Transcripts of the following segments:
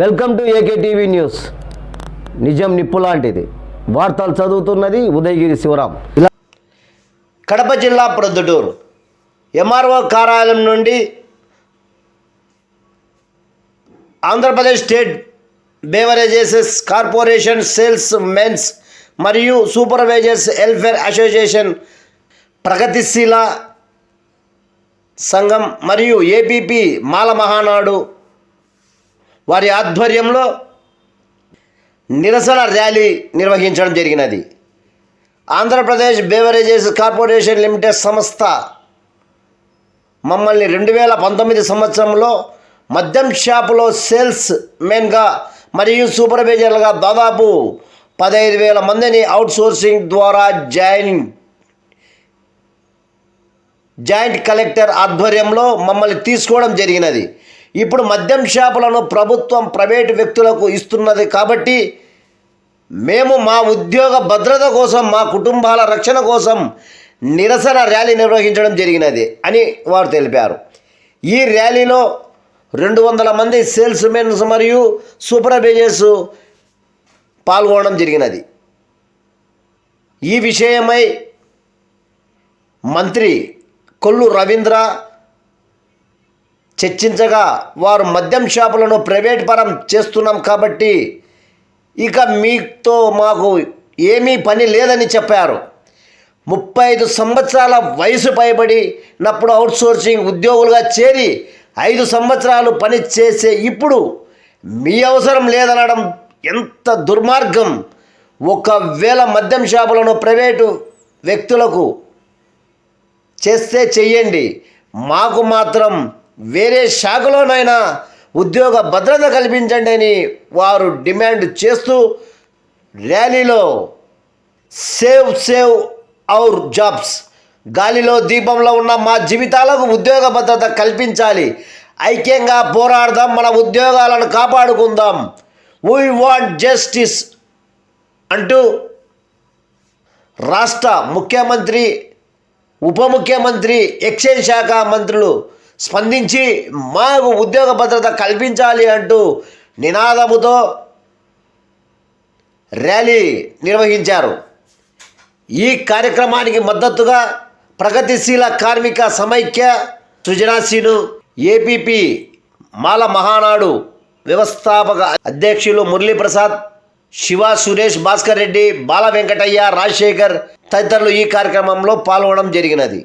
Welcome to AKTV news. నిజం నిప్పు లాంటిది. వార్తలు చదువుతున్నది ఉదయగిరి శివరాం. కడప జిల్లా ప్రొద్దుటూరు ఎంఆర్ఓ కార్యాలయం నుండి Andhra Pradesh state beverages corporation sales men's మరియు సూపర్వైజర్స్ వెల్ఫేర్ అసోసియేషన్, ప్రగతిశీల సంఘం మరియు ఏపీపీ మాల మహానాడు వారి ఆధ్వర్యంలో నిరసన ర్యాలీ నిర్వహించడం జరిగినది. ఆంధ్రప్రదేశ్ బేవరేజెస్ కార్పొరేషన్ లిమిటెడ్ సంస్థ మమ్మల్ని 2019 సంవత్సరంలో మద్యం షాపులో సేల్స్ మెన్గా మరియు సూపర్వైజర్లుగా దాదాపు 15,000 మందిని అవుట్సోర్సింగ్ ద్వారా జాయింట్ కలెక్టర్ ఆధ్వర్యంలో మమ్మల్ని తీసుకోవడం జరిగినది. ఇప్పుడు మద్యం షాపులను ప్రభుత్వం ప్రైవేటు వ్యక్తులకు ఇస్తున్నది కాబట్టి మేము మా ఉద్యోగ భద్రత కోసం, మా కుటుంబాల రక్షణ కోసం నిరసన ర్యాలీ నిర్వహించడం జరిగినది అని వారు తెలిపారు. ఈ ర్యాలీలో 200 మంది సేల్స్ మెన్స్ మరియు సూపర్వైజర్స్ పాల్గొనడం జరిగినది. ఈ విషయమై మంత్రి కొల్లు రవీంద్ర చర్చించగా వారు మద్యం షాపులను ప్రైవేట్ పరం చేస్తున్నాం కాబట్టి ఇక మీతో మాకు ఏమీ పని లేదని చెప్పారు. 35 సంవత్సరాల వయసు పైబడినప్పుడు అవుట్సోర్సింగ్ ఉద్యోగులుగా చేరి 5 సంవత్సరాలు పని చేసే ఇప్పుడు మీ అవసరం లేదనడం ఎంత దుర్మార్గం. ఒకవేళ మద్యం షాపులను ప్రైవేటు వ్యక్తులకు చేస్తే చెయ్యండి, మాకు మాత్రం వేరే శాఖలోనైనా ఉద్యోగ భద్రత కల్పించండి అని వారు డిమాండ్ చేస్తూ ర్యాలీలో సేవ్ అవర్ జాబ్స్, గాలిలో దీపంలో ఉన్న మా జీవితాలకు ఉద్యోగ భద్రత కల్పించాలి, ఐక్యంగా పోరాడదాం, మన ఉద్యోగాలను కాపాడుకుందాం, వీ వాంట్ జస్టిస్ అంటూ రాష్ట్ర ముఖ్యమంత్రి, ఉప ముఖ్యమంత్రి, ఎక్సైజ్ శాఖ మంత్రులు స్పందించి మాకు ఉద్యోగ భద్రత కల్పించాలి అంటూ నినాదముతో ర్యాలీ నిర్వహించారు. ఈ కార్యక్రమానికి మద్దతుగా ప్రగతిశీల కార్మిక సమైక్య, సృజనాశీలు, ఏపీపీ మాల మహానాడు వ్యవస్థాపక అధ్యక్షులు మురళీప్రసాద్, శివ, సురేష్, భాస్కర్ రెడ్డి, బాల వెంకటయ్య, రాజశేఖర్ తదితరులు ఈ కార్యక్రమంలో పాల్గొనడం జరిగినది.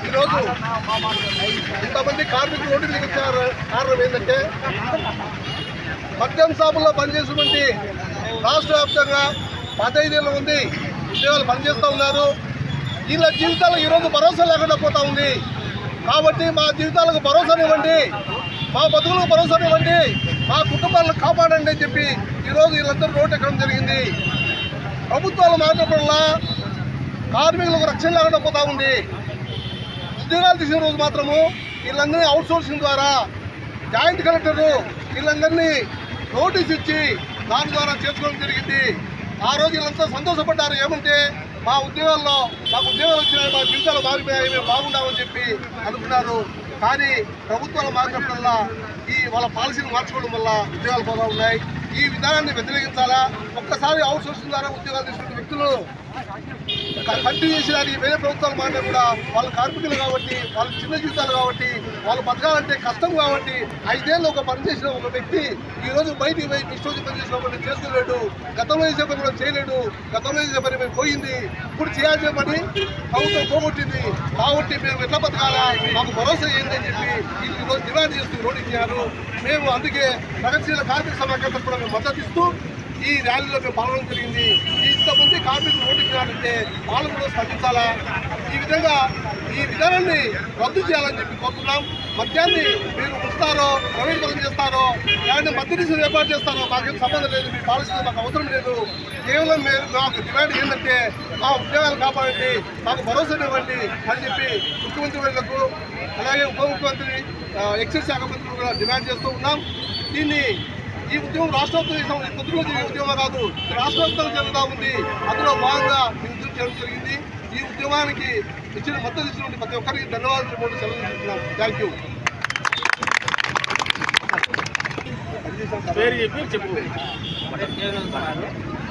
ఈరోజు ఇంతమంది కార్మికులు రోడ్డు మీద వచ్చారు. కారణం ఏంటంటే మద్యం షాపుల్లో పనిచేసినటువంటి రాష్ట్ర వ్యాప్తంగా 15,000 మంది ఉద్యోగాలు పనిచేస్తూ ఉన్నారు. వీళ్ళ జీవితాలకు ఈరోజు భరోసా లేకుండా పోతూ ఉంది. కాబట్టి మా జీవితాలకు భరోసానివ్వండి, మా బతుకులకు భరోసానివ్వండి, మా కుటుంబాలను కాపాడండి అని చెప్పి ఈరోజు వీళ్ళందరూ రోడ్డు ఎక్కడం జరిగింది. ప్రభుత్వాలు మారినప్పుడల్లా కార్మికులకు రక్షణ లేకుండా పోతూ ఉంది. ఉద్యోగాలు తీసిన రోజు మాత్రము వీళ్ళందరినీ అవుట్సోర్సింగ్ ద్వారా జాయింట్ కలెక్టరు వీళ్ళందరినీ నోటీస్ ఇచ్చి దాని ద్వారా చేసుకోవడం జరిగింది. ఆ రోజు వీళ్ళంతా సంతోషపడ్డారు. ఏమంటే మాకు ఉద్యోగాలు వచ్చినాయి, మా జీవితాలు మారిపోయాయి, మేము బాగుండామని చెప్పి అనుకున్నారు. కానీ ప్రభుత్వాలు మారినప్పుడల్లా వాళ్ళ పాలసీలు మార్చుకోవడం వల్ల ఉద్యోగాలు పోతా ఉన్నాయి. ఈ విధానాన్ని వ్యతిరేకించాలా. ఒక్కసారి అవుట్సోర్సింగ్ ద్వారా ఉద్యోగాలు తీసుకున్న వ్యక్తులు కంటిన్యూ చేసేదానికి వేరే ప్రభుత్వాలు మారినా కూడా వాళ్ళ కార్మికులు కాబట్టి, వాళ్ళ చిన్న జీవితాలు కాబట్టి వాళ్ళు బతకాలంటే కష్టం కాబట్టి 5 ఏళ్ళు ఒక పని చేసిన ఒక వ్యక్తి ఈరోజు బయటికి పోయి ఇష్టం పని చేసిన పని చేసుకోలేడు, గతంలో చేసే పని కూడా చేయలేడు, గతంలో చేసే పని పోయింది, ఇప్పుడు చేయాల్సిన పని ప్రభుత్వం పోగొట్టింది. కాబట్టి మేము ఎట్లా బతకాలా, మాకు భరోసా ఏంటని చెప్పి ఈరోజు డిమాండ్ చేస్తూ రోడ్డు ఇచ్చారు. మేము అందుకే ప్రగతిశీల కార్మిక సమాఖ్యతకు కూడా మేము మద్దతు ఇస్తూ ఈ ర్యాలీలో మేము పాల్గొనడం జరిగింది. ఇంతమంది కార్మికులు రోడ్డు ఇచ్చారంటే వాళ్ళు కూడా స్పందించాలా, ఈ విధంగా ఈ విధానాన్ని రద్దు చేయాలని చెప్పి కోరుతున్నాం. మద్యాన్ని మీరు ఉంచుతారో ప్రైవేట్ పరం చేస్తారో లేదంటే మద్యనిషేధం ఏర్పాటు చేస్తారో మాకేం సంబంధం లేదు, మీ పాలసీ మాకు అవసరం లేదు. కేవలం మీరు మాకు డిమాండ్ ఏంటంటే మా ఉద్యోగాలు కాపాడండి, మాకు భరోసా ఇవ్వండి అని చెప్పి ముఖ్యమంత్రి వర్యులకు అలాగే ఉప ముఖ్యమంత్రి ఎక్సైజ్ శాఖ మంత్రులు కూడా డిమాండ్ చేస్తూ ఉన్నాం. దీన్ని ఈ ఉద్యమం రాష్ట్రవ్యాప్తంగా పొద్దులో జరిగే ఉద్యమం కాదు, రాష్ట్రవ్యాప్తంగా జరుగుతూ ఉంది. అందులో భాగంగా మేము ఉద్యమం చేయడం జరిగింది. ఈ ఉద్యమానికి ఇచ్చిన మద్దతు ఇచ్చినటువంటి ప్రతి ఒక్కరికి ధన్యవాదాలు సెలవు తీసుకుంటున్నాం. Thank you.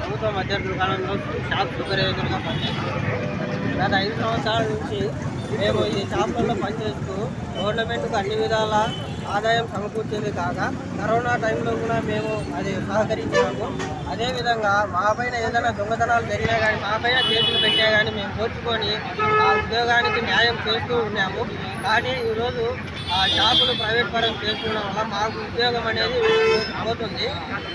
ప్రభుత్వ మధ్య దుకాణంలో షాప్ సూపర్వైజర్గా పనిచేస్తున్నాము. గత 5 సంవత్సరాల నుంచి మేము ఈ షాపుల్లో పనిచేస్తూ గవర్నమెంట్కు అన్ని విధాల ఆదాయం సమకూర్చేది కాక కరోనా టైంలో కూడా మేము అది సహకరించాము. అదేవిధంగా మా పైన ఏదైనా దొంగతనాలు జరిగినా కానీ మా పైన కేసులు పెట్టినా కానీ మేము కోర్చుకొని ఆ ఉద్యోగానికి న్యాయం చేస్తూ ఉన్నాము. కానీ ఈరోజు ఆ షాపులు ప్రైవేట్ పరం చేసుకోవడం వల్ల మాకు ఉద్యోగం అనేది పోతుంది.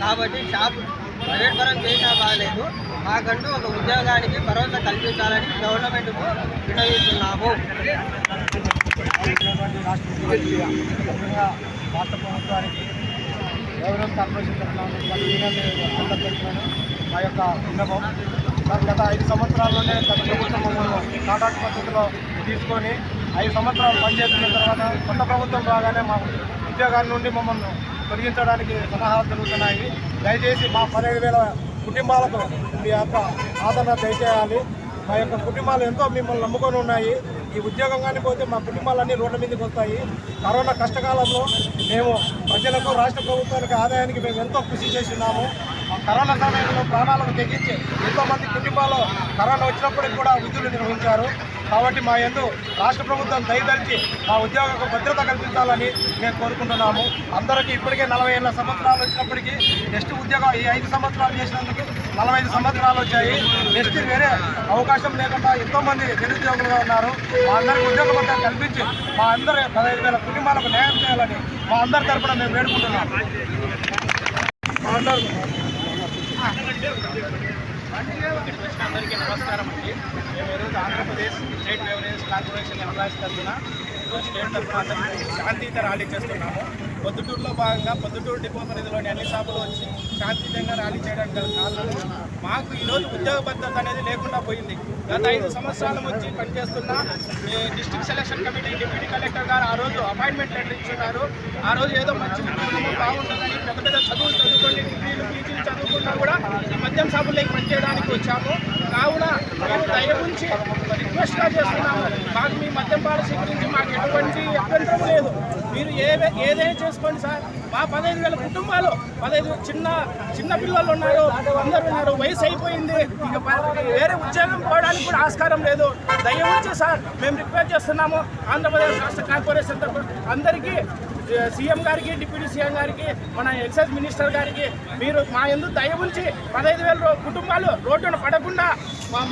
కాబట్టి షాపు ప్రైవేట్ పరం చేసినా బాగాలేదు, మాకంటూ ఒక ఉద్యోగానికి భరోసా కల్పించాలని గవర్నమెంట్కు విన్నవిస్తున్నాము. రాష్ట్ర ప్రభుత్వానికి గవర్నమెంట్ కార్పొరేషన్ తరఫున మా యొక్క విన్నపం. గత 5 సంవత్సరాల్లోనే గత ప్రభుత్వం మమ్మల్ని కాంట్రాక్ట్ పద్ధతిలో తీసుకొని 5 సంవత్సరాలు పనిచేసిన తర్వాత కొత్త ప్రభుత్వం రాగానే మా ఉద్యోగాల నుండి మమ్మల్ని తొలగించడానికి సలహాలు జరుగుతున్నాయి. దయచేసి మా 15,000 కుటుంబాలకు మీ యొక్క ఆదరణ దయచేయాలి. మా యొక్క కుటుంబాలు ఎంతో మిమ్మల్ని నమ్ముకొని ఉన్నాయి. ఈ ఉద్యోగం కానీ పోతే మా కుటుంబాలన్నీ రోడ్ల మీదకి వస్తాయి. కరోనా కష్టకాలంలో మేము ప్రజలకు రాష్ట్ర ప్రభుత్వానికి ఆదాయానికి మేము ఎంతో కృషి చేస్తున్నాము. కరోనా సమయంలో ప్రాణాలకు తెగించి ఎంతోమంది కుటుంబాలు కరోనా వచ్చినప్పటికి కూడా విధులు నిర్వహించారు. కాబట్టి మా యందు రాష్ట్ర ప్రభుత్వం దయదలిచి మా ఉద్యోగకు భద్రత కల్పించాలని మేము కోరుకుంటున్నాము. అందరికీ ఇప్పటికే 40 సంవత్సరాలు వచ్చినప్పటికీ నెక్స్ట్ ఉద్యోగం ఈ 5 సంవత్సరాలు చేసినందుకు 45 సంవత్సరాలు వచ్చాయి. నెక్స్ట్ వేరే అవకాశం లేకుండా ఎంతోమంది నిరుద్యోగులుగా ఉన్నారు. మా అందరికీ ఉద్యోగ భద్రత కల్పించి మా అందరి 15,000 కుటుంబాలకు న్యాయం చేయాలని మా అందరి తరఫున మేము వేడుకుంటున్నాం. అందరికీ నమస్కారం అండి. మేము ఈరోజు Andhra Pradesh state beverage corporation employees తరఫున స్టేట్ తరఫున అందరికీ శాంతియుత ర్యాలీ చేస్తున్నాము. పొద్దుటూరులో భాగంగా పొద్దుటూరు డిపో పరిధిలోని అన్ని షాపులు వచ్చి శాంతియుతంగా ర్యాలీ చేయడానికి గల కారణం మాకు ఈరోజు ఉద్యోగ భద్రత అనేది లేకుండా పోయింది. గత 5 సంవత్సరాల నుంచి పనిచేస్తున్న district selection committee deputy collector గారు ఆ రోజు అపాయింట్మెంట్ లెటర్ ఇచ్చున్నారు. ఆ రోజు ఏదో మంచి ఉద్యోగము బాగుంటుందని పెద్ద పెద్ద చదువులు చదువుకొని డిగ్రీలు పీజీలు చదువుకున్నా కూడా ఈ మద్యం షాపుల్లోకి పనిచేయడానికి వచ్చాము. కావున మేము దయ ఉంచి రిక్వెస్ట్గా చేస్తున్నాము, మాకు మీ మద్యం పాలసీ గురించి మాకు ఎటువంటి అభ్యంతరం లేదు. మీరు ఏదైనా చేసుకోండి సార్. మా 15,000 కుటుంబాలు 15 చిన్న పిల్లలు ఉన్నారు, అందరూ ఉన్నారు, వయసు అయిపోయింది, ఇక వేరే ఉద్యోగం పోవడానికి కూడా ఆస్కారం లేదు. దయవుంచి సార్ మేము రిక్వెస్ట్ చేస్తున్నాము ఆంధ్రప్రదేశ్ రాష్ట్ర కార్పొరేషన్ తరఫున అందరికీ, సీఎం గారికి, డిప్యూటీ సీఎం గారికి, మన ఎక్సైజ్ మినిస్టర్ గారికి మీరు మా యందు దయ ఉంచి 15,000 కుటుంబాలు రోడ్డున పడకుండా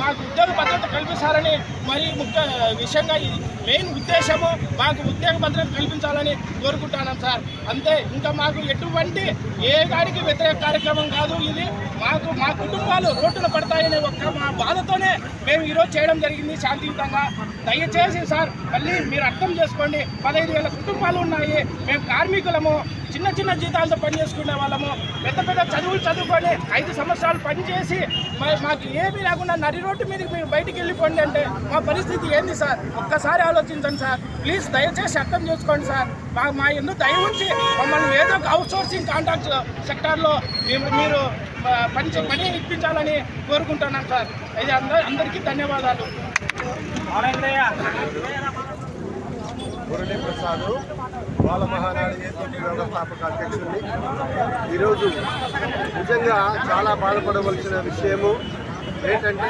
మాకు ఉద్యోగ భద్రత కల్పించాలని మరి ముఖ్య విషయంగా ఈ మెయిన్ ఉద్దేశము మాకు ఉద్యోగ భద్రత కల్పించాలని కోరుకుంటున్నాం సార్. అంతే, ఇంకా మాకు ఎటువంటి ఏ గాడికి వ్యతిరేక కార్యక్రమం కాదు ఇది. మా కుటుంబాలు రోడ్డున పడతాయనే ఒక్క మా బాధతోనే మేము ఈరోజు చేయడం జరిగింది శాంతియుతంగా. దయచేసి సార్ మళ్ళీ మీరు అర్థం చేసుకోండి. 15,000 కుటుంబాలు ఉన్నాయి. మేము కార్మికులము, చిన్న జీతాలతో పనిచేసుకునే వాళ్ళము, పెద్ద చదువులు చదువుకొని 5 సంవత్సరాలు పనిచేసి మాకు ఏమీ లేకుండా నరి రోడ్డు మీదకి మీరు బయటికి వెళ్ళిపోండి అంటే మా పరిస్థితి ఏంది సార్? ఒక్కసారి ఆలోచించండి సార్. ప్లీజ్ దయచేసి అర్థం చేసుకోండి సార్. మా ఎందుకు దయ ఉంచి మమ్మల్ని ఏదో ఒక అవుట్సోర్సింగ్ కాంట్రాక్ట్ సెక్టార్లో మీరు పని ఇప్పించాలని కోరుకుంటున్నాం సార్. ఇది అందరికీ ధన్యవాదాలు. మురళీ ప్రసాద్ బాల మహానాడు ఏపీ వ్యవస్థాపక అధ్యక్షుడిని. ఈరోజు నిజంగా చాలా బాధపడవలసిన విషయము ఏంటంటే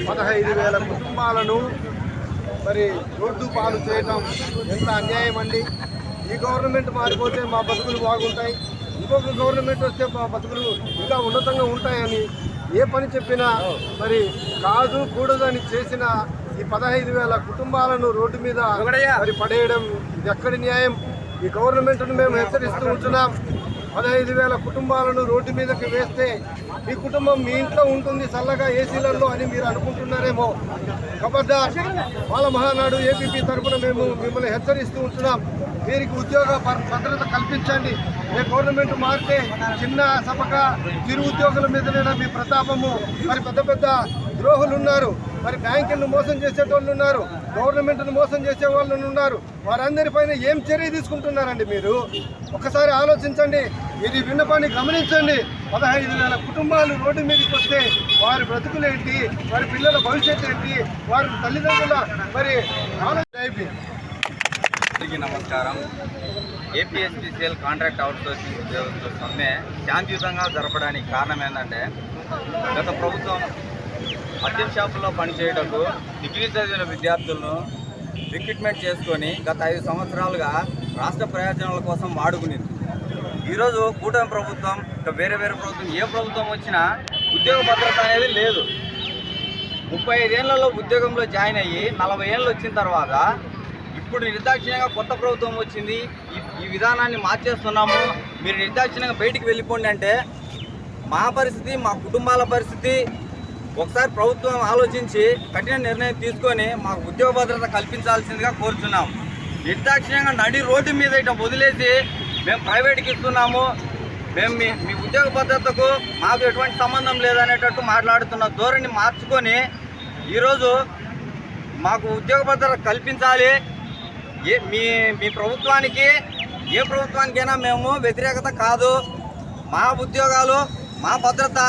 15,000 కుటుంబాలను మరి రోడ్డు పాలు చేయడం ఎంత అన్యాయం అండి. ఈ గవర్నమెంట్ మారిపోతే మా బతుకులు బాగుంటాయి, ఇంకొక గవర్నమెంట్ వస్తే మా బతుకులు ఇంకా ఉన్నతంగా ఉంటాయని ఏ పని చెప్పినా మరి కాదు కూడదు అని చేసిన ఈ 15,000 కుటుంబాలను రోడ్డు మీద మరి పడేయడం ఇది ఎక్కడి న్యాయం? ఈ గవర్నమెంట్ను మేము హెచ్చరిస్తూ ఉంటున్నాం. 15,000 కుటుంబాలను రోడ్డు మీదకి వేస్తే మీ కుటుంబం మీ ఇంట్లో ఉంటుంది చల్లగా ఏసీలలో అని మీరు అనుకుంటున్నారేమో. ఖబర్దార్, వాళ్ళ మహానాడు ఏపీపీ తరఫున మేము మిమ్మల్ని హెచ్చరిస్తూ ఉంటున్నాం. వీరికి ఉద్యోగ భద్రత కల్పించండి. ఏ గవర్నమెంట్ మారితే చిన్న సపక చిరు ఉద్యోగుల మీదనైనా మీ ప్రతాపము. మరి పెద్ద పెద్ద ద్రోహులు ఉన్నారు, మరి బ్యాంకులను మోసం చేసేటోళ్ళు ఉన్నారు, గవర్నమెంట్ను మోసం చేసే వాళ్ళు ఉన్నారు. వారందరిపైన ఏం చర్య తీసుకుంటున్నారండి మీరు? ఒకసారి ఆలోచించండి. ఇది విన్నపాన్ని గమనించండి. 15,000 కుటుంబాలు రోడ్డు మీదకి వస్తే వారి బ్రతుకులేంటి, వారి పిల్లల భవిష్యత్తు ఏంటి, వారి తల్లిదండ్రుల మరి ఆలోచన. అందరికీ నమస్కారం. ఏపీఎస్పీసీఎల్ కాంట్రాక్ట్ అవుట్సోర్సింగ్ ఉద్యోగులతో సమ్మె శాంతియుతంగా జరపడానికి కారణం ఏంటంటే, గత ప్రభుత్వం మద్యం షాపుల్లో పనిచేయటకు డిగ్రీ చదివిన విద్యార్థులను రిక్రూట్మెంట్ చేసుకొని గత 5 సంవత్సరాలుగా రాష్ట్ర ప్రయోజనాల కోసం వాడుకునేది. ఈరోజు కూటమి ప్రభుత్వం, ఇంకా వేరే ప్రభుత్వం, ఏ ప్రభుత్వం వచ్చినా ఉద్యోగ భద్రత అనేది లేదు. 35 ఏళ్లలో ఉద్యోగంలో జాయిన్ అయ్యి 40 ఏళ్ళు వచ్చిన తర్వాత ఇప్పుడు నిర్దాక్షిణ్యంగా కొత్త ప్రభుత్వం వచ్చింది, ఈ విధానాన్ని మార్చేస్తున్నాము, మీరు నిర్దాక్షిణ్యంగా బయటికి వెళ్ళిపోండి అంటే మా పరిస్థితి, మా కుటుంబాల పరిస్థితి ఒకసారి ప్రభుత్వం ఆలోచించి కఠిన నిర్ణయం తీసుకొని మాకు ఉద్యోగ భద్రత కల్పించాల్సిందిగా కోరుతున్నాం. నిర్దాక్షిణ్యంగా నడి రోడ్డు మీద ఇట్లా వదిలేసి మేము ప్రైవేట్కి ఇస్తున్నాము, మేము మీ ఉద్యోగ భద్రతకు మాకు ఎటువంటి సంబంధం లేదనేటట్టు మాట్లాడుతున్న ధోరణి మార్చుకొని ఈరోజు మాకు ఉద్యోగ భద్రత కల్పించాలి. మీ ప్రభుత్వానికి, ఏ ప్రభుత్వానికైనా మేము వ్యతిరేకత కాదు. మా ఉద్యోగాలు, మా భద్రత,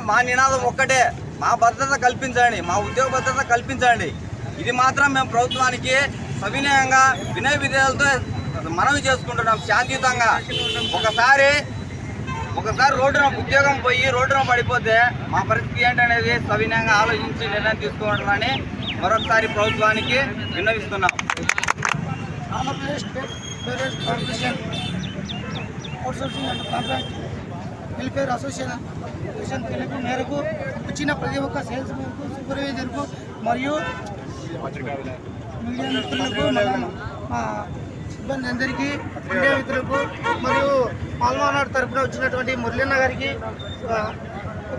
మా నినాదం ఒక్కటే, మా భద్రత కల్పించండి, మా ఉద్యోగ భద్రత కల్పించండి. ఇది మాత్రం మేము ప్రభుత్వానికి సవినయంగా వినయ విధేయాలతో మనవి చేసుకుంటున్నాం. శాంతియుతంగా ఒకసారి రోడ్డున ఉద్యోగం పోయి రోడ్డున పడిపోతే మా పరిస్థితి ఏంటనేది సవినయంగా ఆలోచించి నిర్ణయం తీసుకోవాలని మరొకసారి ప్రభుత్వానికి విన్నవిస్తున్నాం. Andhra Pradesh state beverage corporation outsourcing and contract welfare association పిలుపు మేరకు వచ్చిన ప్రతి ఒక్క సేల్స్ మ్యాన్కు, సూపర్వైజర్కు మరియు మీడియా మిత్రులకు, మా సిబ్బంది అందరికీ, మీడియా మిత్రులకు మరియు పాల్మానాడు తరఫున వచ్చినటువంటి మురళీన్న గారికి,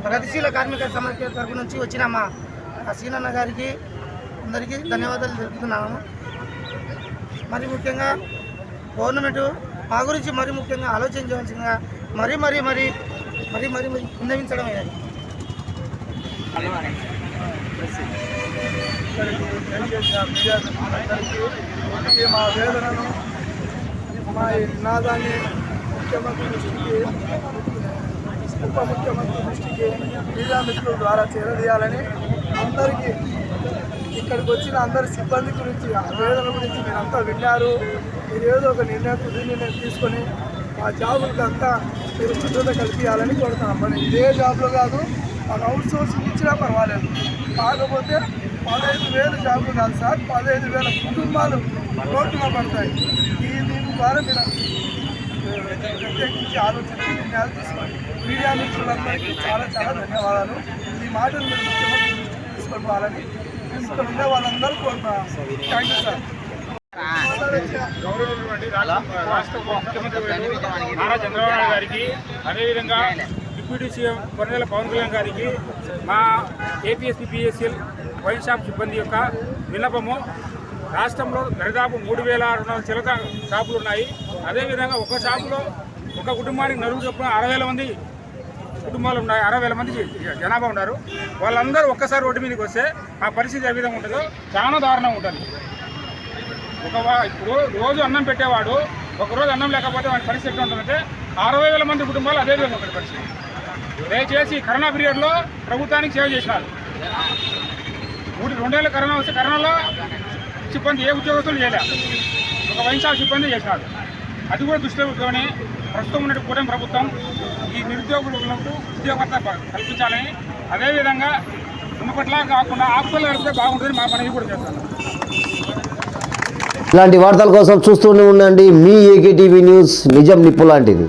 ప్రగతిశీల కార్మిక సమాఖ్య తరఫు నుంచి వచ్చిన మా సీనన్న గారికి అందరికీ ధన్యవాదాలు తెలుపుతున్నాము. మరి ముఖ్యంగా గవర్నమెంట్ మా గురించి మరి ముఖ్యంగా ఆలోచించవలసిందిగా మరీ విన్నవించడం అయ్యాయి. మా వేదనను, మా నినాదాన్ని ముఖ్యమంత్రి దృష్టికి, ఉప ముఖ్యమంత్రి దృష్టికి మీడియా మిత్రుల ద్వారా చేరదీయాలని, అందరికీ ఇక్కడికి వచ్చిన అందరి సిబ్బంది గురించి, వేదన గురించి మీరంతా విన్నారు. మీరు ఏదో ఒక నిర్ణయం తీసుకొని మా జాబులకి అంతా మీరు భద్రత కల్పించాలని కోరుతున్నాం. మరి ఇదే జాబ్లో కాదు, మాకు అవుట్ సోర్సింగ్ ఇచ్చినా పర్వాలేదు, కాకపోతే 15,000 జాబులు కాదు సార్, 15,000 కుటుంబాలు రోడ్డున పడతాయి. దీని ద్వారా మీరు ప్రత్యేకించి ఆలోచించి నిర్ణయాలు తీసుకోండి. మీడియా మిత్రులందరికీ చాలా ధన్యవాదాలు. ఈ మాటలు మీరు ముఖ్యమంత్రి దృష్టికి తీసుకోవాలని ఇక్కడ ఉండే వాళ్ళందరూ కోరుతున్నాం. Thank you sir. గౌరవమైనటువంటి రాష్ట్ర ముఖ్యమంత్రి నారా చంద్రబాబు నాయుడు గారికి, అదేవిధంగా డిప్యూటీ సీఎం కొన్నేల పవన్ కళ్యాణ్ గారికి మా ఏపీఎస్పీఎస్ఎల్ వైన్ షాప్ సిబ్బంది యొక్క విన్నపము. రాష్ట్రంలో దరిదాపు 3,600 చిలక షాపులు ఉన్నాయి. అదేవిధంగా ఒక షాపులో ఒక కుటుంబానికి నలుగురు చొప్పున 60,000 మంది కుటుంబాలు ఉన్నాయి, 60,000 మంది జనాభా ఉన్నారు. వాళ్ళందరూ ఒక్కసారి రోడ్డు మీదకి వస్తే ఆ పరిస్థితి ఏ విధంగా ఉంటుందో చాలా దారుణంగా ఉంటుంది. ఇప్పుడు రోజు అన్నం పెట్టేవాడు ఒకరోజు అన్నం లేకపోతే వాడి పరిస్థితి ఎట్లా ఉంటుందంటే 60,000 మంది కుటుంబాలు అదే విధంగా ఉంటుంది పరిస్థితి. దయచేసి కరోనా పీరియడ్లో ప్రభుత్వానికి సేవ చేసినారు. 2 ఏళ్ళ కరోనా వస్తే కరోనాలో సిబ్బంది ఏ ఉద్యోగస్తులు చేయలేదు, ఒక వైన్ షాప్ సిబ్బంది చేసినారు. అది కూడా దృష్టిలో పెట్టుకొని ప్రస్తుతం ఉన్న కూటమి ప్రభుత్వం ఈ నిరుద్యోగులకు ఉద్యోగ భద్రత కల్పించాలని, అదేవిధంగా మునుపట్లా కాకుండా ఆకుకూరలు కలిపితే బాగుంటుంది మా పని కూడా చేస్తాను. ఇలాంటి వార్తల కోసం చూస్తూనే ఉండండి మీ ఏకే టీవీ న్యూస్, నిజం నిప్పు లాంటిది.